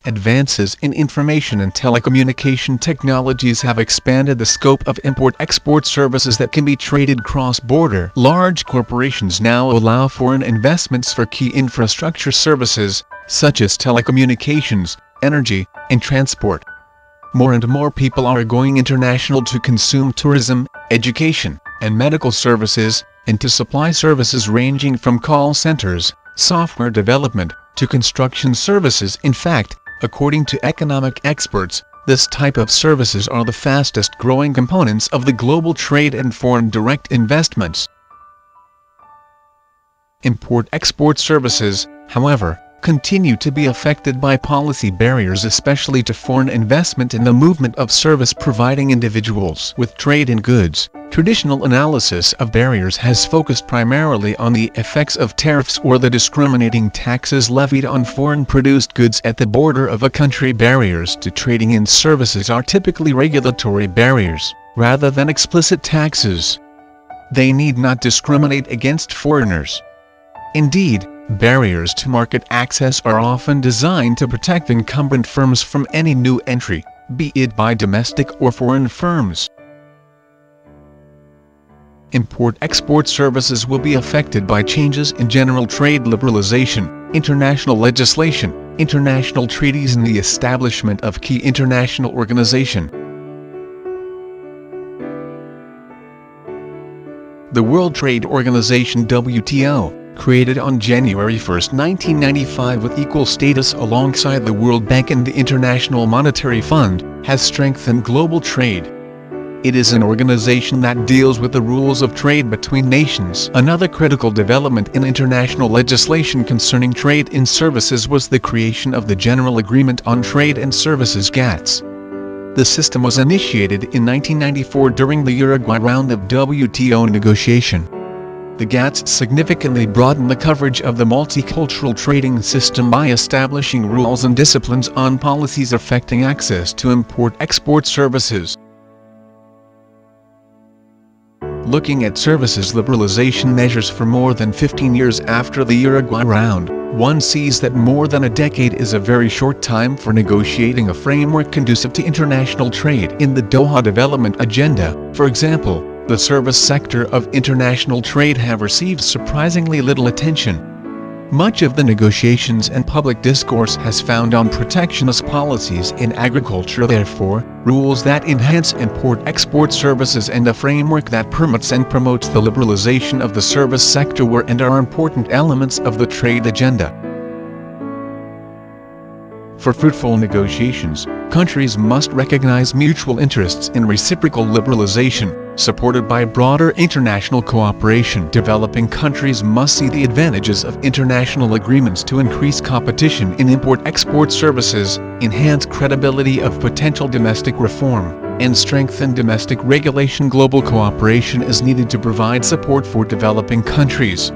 Advances in information and telecommunication technologies have expanded the scope of import-export services that can be traded cross-border. Large corporations now allow foreign investments for key infrastructure services, such as telecommunications, energy, and transport. More and more people are going international to consume tourism, education, and medical services, and to supply services ranging from call centers, software development, to construction services. In fact, according to economic experts, this type of services are the fastest growing components of the global trade and foreign direct investments. Import-export services, however, continue to be affected by policy barriers, especially to foreign investment in the movement of service-providing individuals with trade in goods. Traditional analysis of barriers has focused primarily on the effects of tariffs or the discriminating taxes levied on foreign-produced goods at the border of a country. Barriers to trading in services are typically regulatory barriers, rather than explicit taxes. They need not discriminate against foreigners. Indeed, barriers to market access are often designed to protect incumbent firms from any new entry, be it by domestic or foreign firms. Import-export services will be affected by changes in general trade liberalization, international legislation, international treaties, and the establishment of key international organizations. The World Trade Organization (WTO), created on January 1, 1995 with equal status alongside the World Bank and the International Monetary Fund, has strengthened global trade. It is an organization that deals with the rules of trade between nations. Another critical development in international legislation concerning trade in services was the creation of the General Agreement on Trade and Services (GATS). The system was initiated in 1994 during the Uruguay round of WTO negotiation. The GATS significantly broadened the coverage of the multicultural trading system by establishing rules and disciplines on policies affecting access to import-export services. Looking at services liberalization measures for more than 15 years after the Uruguay round, one sees that more than a decade is a very short time for negotiating a framework conducive to international trade. In the Doha Development Agenda, for example, the service sector of international trade have received surprisingly little attention. Much of the negotiations and public discourse has found on protectionist policies in agriculture. Therefore, rules that enhance import-export services and a framework that permits and promotes the liberalization of the service sector were and are important elements of the trade agenda. For fruitful negotiations, countries must recognize mutual interests in reciprocal liberalization, supported by broader international cooperation. Developing countries must see the advantages of international agreements to increase competition in import-export services, enhance credibility of potential domestic reform, and strengthen domestic regulation. Global cooperation is needed to provide support for developing countries.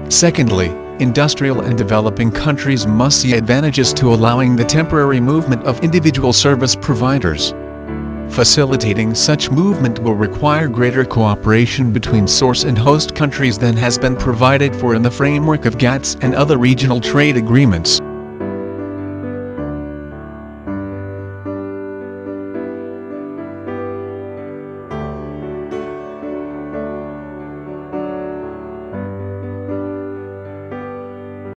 Secondly, industrial and developing countries must see advantages to allowing the temporary movement of individual service providers. Facilitating such movement will require greater cooperation between source and host countries than has been provided for in the framework of GATS and other regional trade agreements.